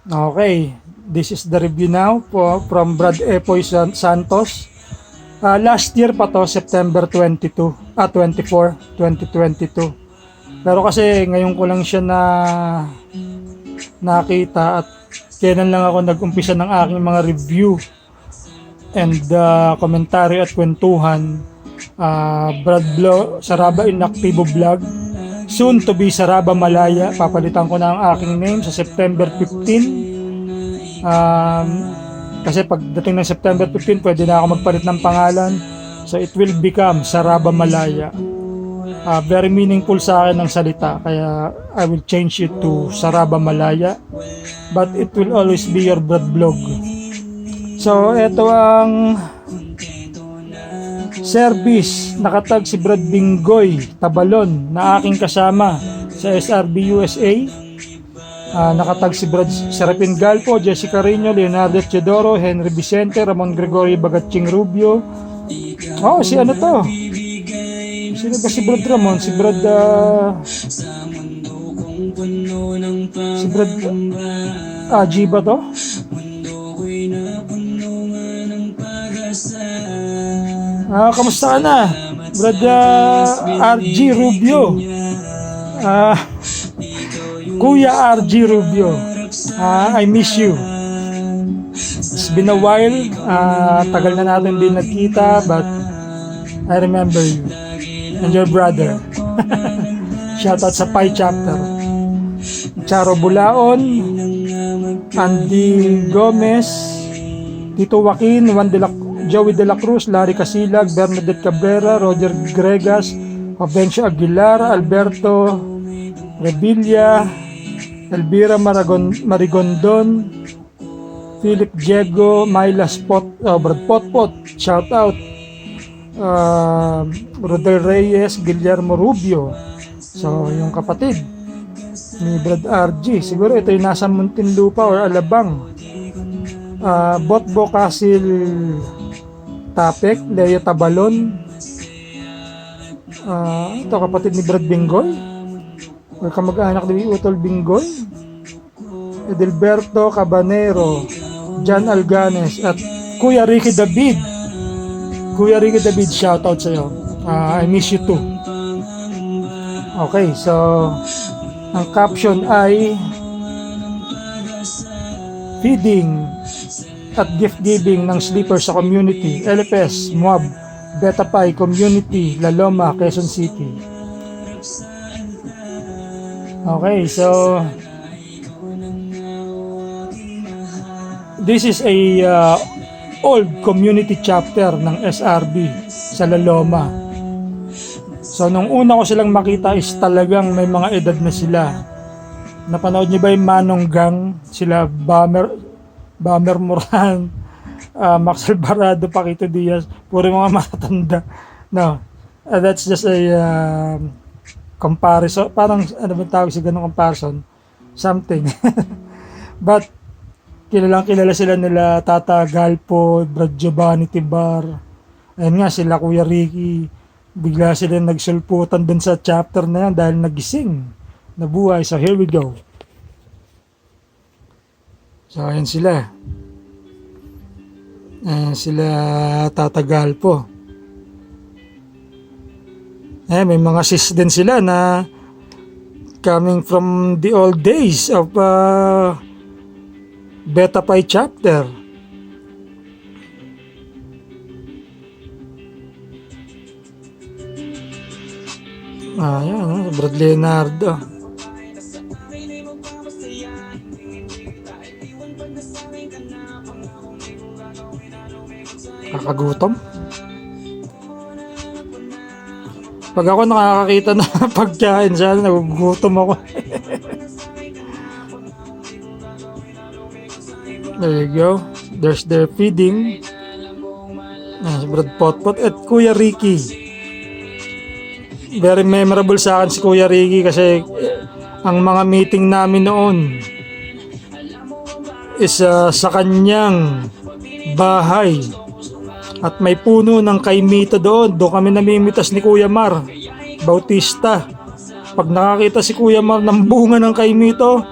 Okay, this is the review now from Brad Epoy Santos. Last year pa to, September 24, 2022. Pero kasi ngayon ko lang siya nakita at kailan lang ako nag-umpisa ng aking mga review and komentaryo at kwentuhan. Brad Saraba Inactivo Vlog, soon to be Saraba Malaya. Papalitan ko na ang aking name sa September 15. Kasi pagdating ng September 15 pwede na ako magpalit ng pangalan, so it will become Saraba Malaya. Very meaningful sa akin ang salita, kaya I will change it to Saraba Malaya, but it will always be your Brad Vlog. So ito ang service, nakatag si Brad Bingoy Tabalon na aking kasama sa SRB USA. Nakatag si Brad Serapin Galpo, Jessica Rino, Leonardo Teodoro, Henry Vicente, Ramon Gregorio Bagatching Rubio. Si ano to? Sino ba si Brad Ramon? Si Brad G ba to? Kamusta ka na? Brad RG Rubio. Kuya RG Rubio. I miss you. It's been a while. Tagal na natin din nagkita, but I remember you and your brother. Shoutout sa Pi Chapter. Charo Bulaon, Andy Gomez, Tito Joaquin, Joey De La Cruz, Larry Casilag, Bernadette Cabrera, Roger Gregas, Ovencio Aguilar, Alberto Revilla, Elvira Marigondon, Philip Diego, Myla Brad Potpot, shout out, Rodel Reyes, Guillermo Rubio. So yung kapatid ni Brad RG, siguro ito yung nasa Muntinlupa or Alabang. Botbo Casil Tapek, Leo Tabalon, ito kapatid ni Brad Bingoy or kamag-anak ni Utol Bingoy, Edelberto Cabanero, John Alganes at Kuya Ricky David. Kuya Ricky David, shoutout sa iyo. I miss you too. Okay, so ang caption ay feeding at gift giving ng sleeper sa community, LFS, Moab, Beta Pi Community, La Loma, Quezon City. Okay, so this is a old community chapter ng SRB sa La Loma. So nung una ko silang makita is talagang may mga edad na sila. Napanood niyo ba yung Manong Gang? Sila Bamer Moran, Max Alvarado, Paquito Diaz, puro mga matatanda. No, that's just a comparison. Parang ano ba tawag sa ganung comparison? Something. But kilala sila nila Tata Galpo, Brad Giovanni Tibar. Ayun nga, sila Kuya Ricky. Bigla sila nagsulputan dun sa chapter na yan dahil nagising, nabuhay. So here we go. So ayan sila. Sila Tatagal po. May mga sis din sila na coming from the old days of Beta Pi chapter. Ayan, Brad Leonardo. Kakagutom. Pag ako nakakakita na pagkain siya, nagugutom ako. There you go. There's their feeding. Brad Potpot at Kuya Ricky. Very memorable sa akin si Kuya Ricky kasi ang mga meeting namin noon is sa kanyang bahay. At may puno ng kaimito doon. Doon kami namimitas ni Kuya Mar Bautista. Pag nakakita si Kuya Mar ng bunga ng kaimito,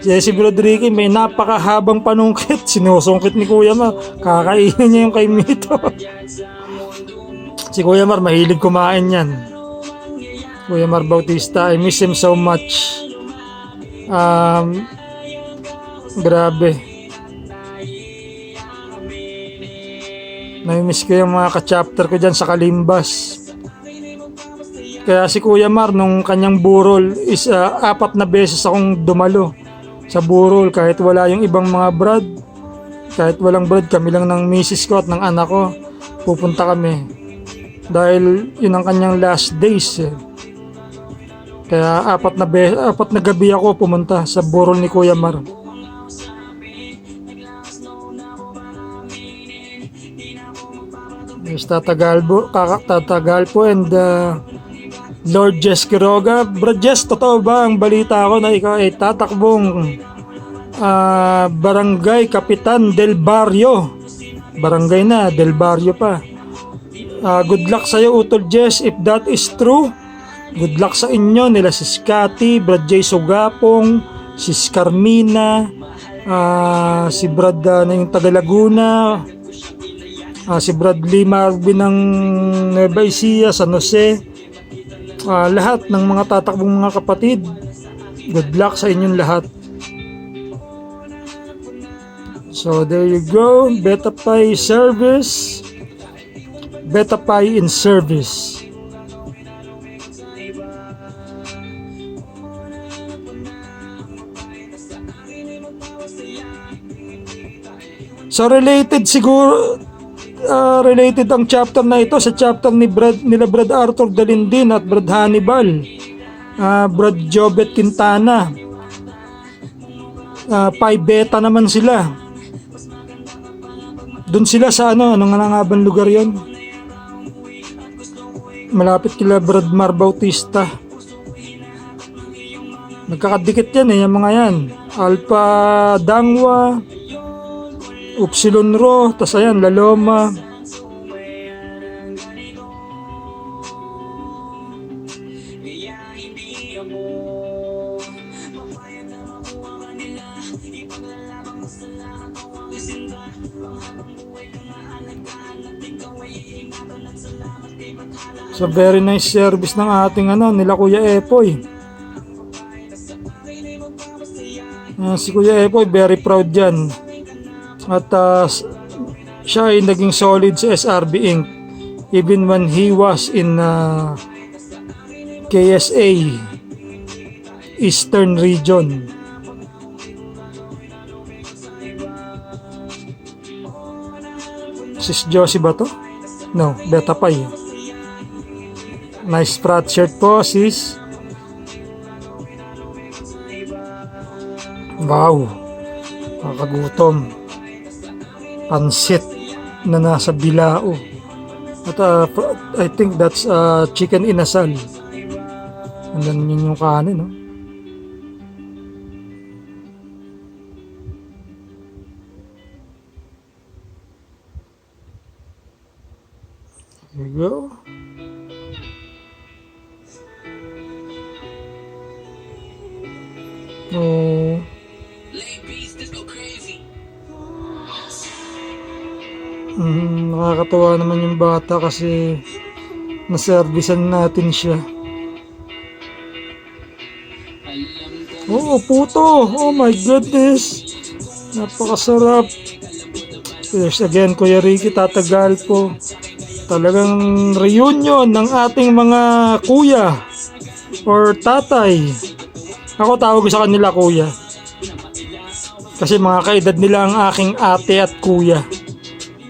Si Brad Ricky may napakahabang panungkit. Sinusungkit ni Kuya Mar. Kakainin niya yung kay Mito. Si Kuya Mar mahilig kumain yan. Kuya Mar Bautista, I miss him so much. Grabe. Namimiss ko yung mga ka-chapter ko dyan sa Kalimbas. Kaya si Kuya Mar nung kanyang burol is 4 na beses akong dumalo sa burol kahit wala yung ibang mga brad. Kahit walang brad, kami lang ng misis ko at ng anak ko. Pupunta kami. Dahil yun ang kanyang last days. Kaya 4 na gabi ako pumunta sa burol ni Kuya Mar. There's Tatagalpo and Lord Jess Quiroga. Brad Jess, totoo ba ang balita ko na ikaw ay tatakbong Barangay Kapitan del Barrio? Barangay na, del Barrio pa. Good luck sa'yo, Utol Jess, if that is true. Good luck sa inyo, nila si Scotty, Brad J. Sugapong, si Carmina, si Brad na yung taga Laguna, si Bradley Marvin ng Nueva Ecija, San Jose, lahat ng mga tatakbong mga kapatid. Good luck sa inyong lahat. So there you go, Betapay service. Betapay in service. So related siguro, related ang chapter na ito sa chapter nila Brad Arthur Dalindin at Brad Hannibal, Brad Jobet Quintana. Pi Beta naman sila. Doon sila sa ano nga bang lugar yon? Malapit kila Brad Mar Bautista. Nagkakadikit yan yung mga yan. Alpha Dangwa, Upsilon Rho, tas ayan, Laloma. So very nice service ng ating nila Kuya Epoy. Si Kuya Epoy very proud yan. At siya ay naging solid sa SRB Inc. even when he was in KSA Eastern Region. Sis Josie ba to? No, Betapay. Nice frat shirt po, sis. Wow, kakagutom. Pansit na nasa bilao. At I think that's chicken inasal. And then yun yung kanin, no? There you go. Oh. Nakakatawa naman yung bata kasi naservisan natin siya. Oh, puto! Oh my goodness! Napakasarap! Yes, again, Kuya Ricky Tatagalpo. Talagang reunion ng ating mga kuya or tatay. Ako tawag ko sa kanila kuya. Kasi mga kaedad nila ang aking ate at kuya.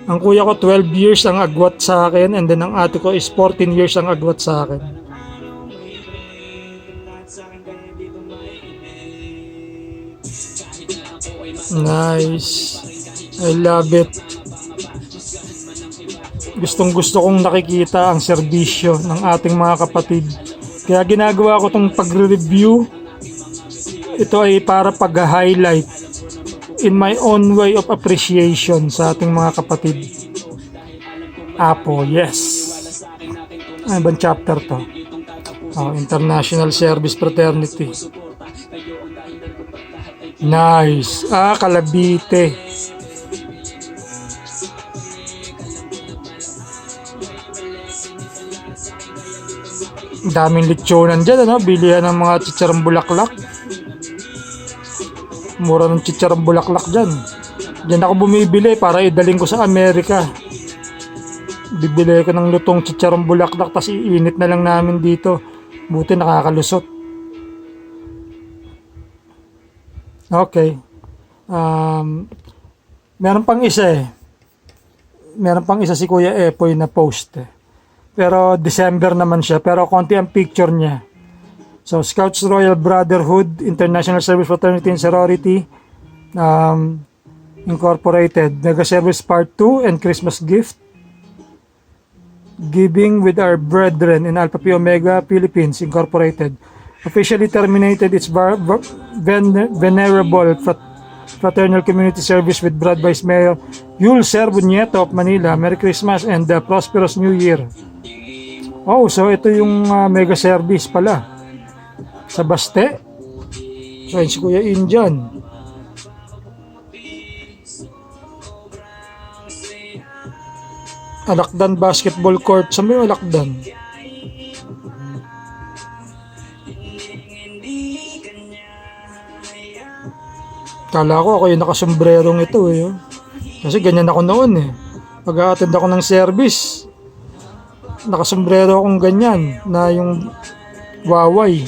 Ang kuya ko 12 years ang agwat sa akin and then ang ate ko is 14 years ang agwat sa akin. Nice. I love it. Gustong gusto kong nakikita ang serbisyo ng ating mga kapatid. Kaya ginagawa ko tong pagre-review. Ito ay para pag-highlight in my own way of appreciation sa ating mga kapatid. Apo, yes. Ano bang chapter to? International Service Fraternity. Nice. Calabite. Daming lechonan dyan, ano? Bilihan ng mga chicharong bulaklak. Mura ng chicharong bulaklak dyan. Diyan ako bumibili para idaling ko sa Amerika. Bibili ko ng lutong chicharong bulaklak, tas iinit na lang namin dito. Buti nakakalusot. Okay. Meron pang isa eh. Meron pang isa si Kuya Epoy na post eh. Pero December naman siya, pero konti ang picture niya. So, Scouts Royal Brotherhood, International Service Fraternity and Sorority, Incorporated, Mega Service Part 2 and Christmas Gift. Giving with our brethren in Alpha Pi Omega Philippines, Incorporated, officially terminated its venerable fraternal community service with Brad Vice Mayor Yul Servo Nieto of Manila. Merry Christmas and a prosperous New Year. Oh, so ito yung mega service pala sa Baste. So yun si Kuya Indian. Alakdan Basketball Court. Saan ba yung Alakdan? Kala ko ako yung nakasombrerong ito eh. Kasi ganyan ako noon eh. Pag-a-attend ako ng service, nakasombrero akong ganyan na yung waway.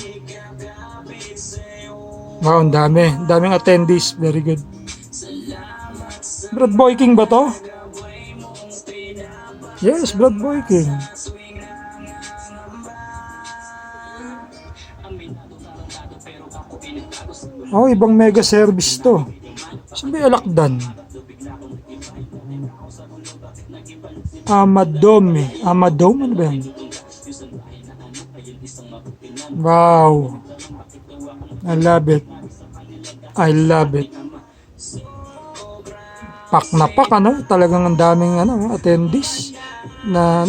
Wow, ang dami. Daming attendees. Very good. Brad Boy King ba to? Yes, Brad Boy King. Oh, ibang mega service to. Saan ba yung Alakdan? Amadome. Amadome? Ano ba yan? Wow. I love it. I love it. Pak na pak, ano? Talagang ang daming attendees na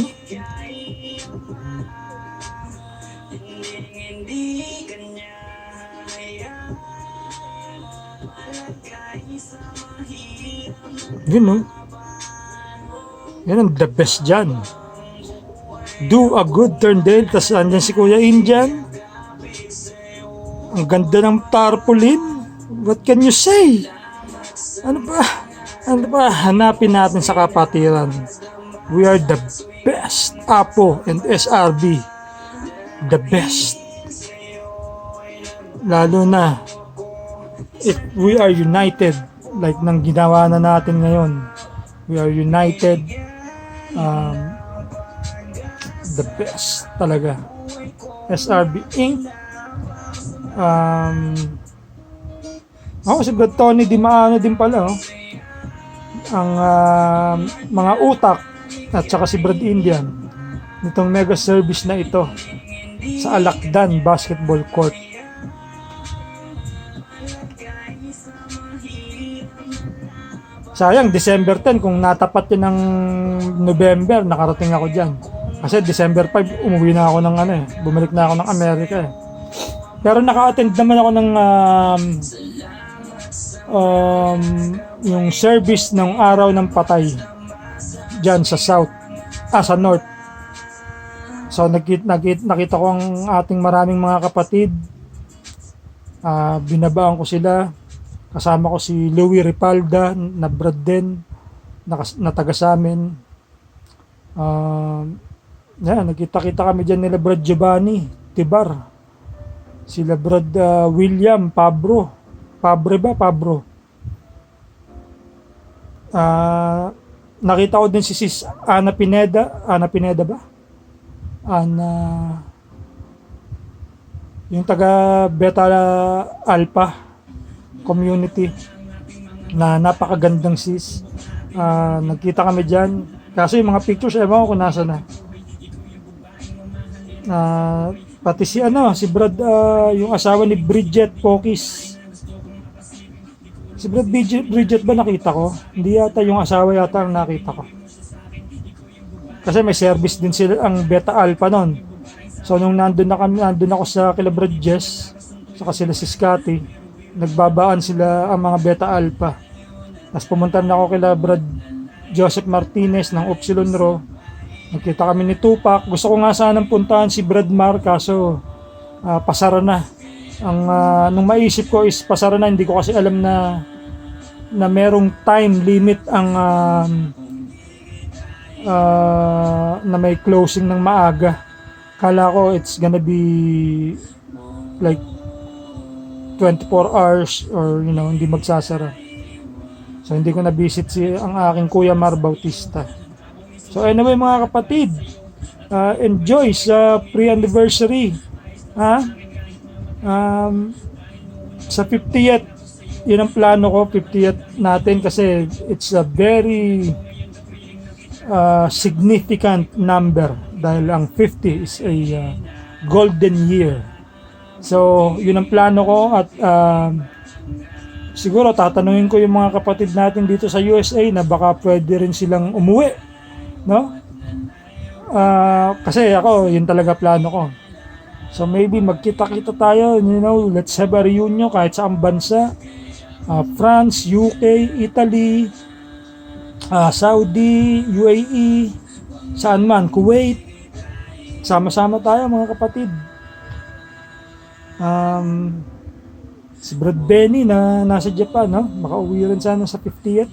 yun, no? Yan ang the best dyan. Do a good turn Dale. Tas andyan si Kuya Indian. Ang ganda ng tarpaulin. What can you say? Ano ba? Ano ba? Hanapin natin sa kapatiran. We are the best. Apo and SRB. The best. Lalo na if we are united, like nang ginawa na natin ngayon. We are united. The best talaga. SRB Inc. Si Brad Tony Di Maano din pala. Ang mga utak at saka si Brad Indian nitong mega service na ito sa Alakdan Basketball Court. Sayang, December 10, kung natapat yun ng November, nakarating ako dyan. Kasi December 5, umuwi na ako ng bumalik na ako ng Amerika eh. Pero naka-attend naman ako ng yung service ng araw ng patay dyan sa South, sa North. So nakita ko ang ating maraming mga kapatid. Binabaan ko sila. Kasama ko si Louie Ripalda na Brad din na taga sa amin. Nagkita-kita kami dyan nila Brad Giovanni Tibar, sila Brad William Pabro. Nakita ko din si Sis Ana Pineda ba? Yung taga Beta Alpha community na napakagandang sis. Nagkita kami dyan. Kaso yung mga pictures, ewan ko kung nasa na. Pati si Brad, yung asawa ni Bridget Pokis. Si Brad Bridget ba nakita ko? Hindi yata, yung asawa yata ang nakita ko. Kasi may service din sila ang Beta Alpha nun. So nung nandun ako sa kila Brad Jess, saka sila si Scotty, nagbabaan sila ang mga Beta Alpha. Tapos pumunta na ako kila Brad Joseph Martinez ng Upsilon Rho. Nagkita kami ni Tupac. Gusto ko nga sanang puntahan si Brad Mar, kaso pasara na. Nung maisip ko is pasara na, hindi ko kasi alam na merong time limit ang na may closing ng maaga. Kala ko it's gonna be like 24 hours or hindi magsasara. So hindi ko na visit ang aking Kuya Mar Bautista. So anyway mga kapatid, enjoy sa pre-anniversary. Sa 50th, yun ang plano ko, 50th natin, kasi it's a very significant number dahil ang 50 is a golden year. So yun ang plano ko, at siguro tatanungin ko yung mga kapatid natin dito sa USA na baka pwede rin silang umuwi, no? Kasi ako, yun talaga plano ko. So maybe magkita-kita tayo, let's have a reunion kahit sa bansa. France, UK, Italy, Saudi, UAE, saan man, Kuwait. Sama-sama tayo mga kapatid. Si Brad Benny na nasa Japan, no? Makauwi rin sana sa 50th.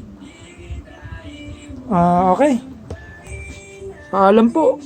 Okay. Paalam po.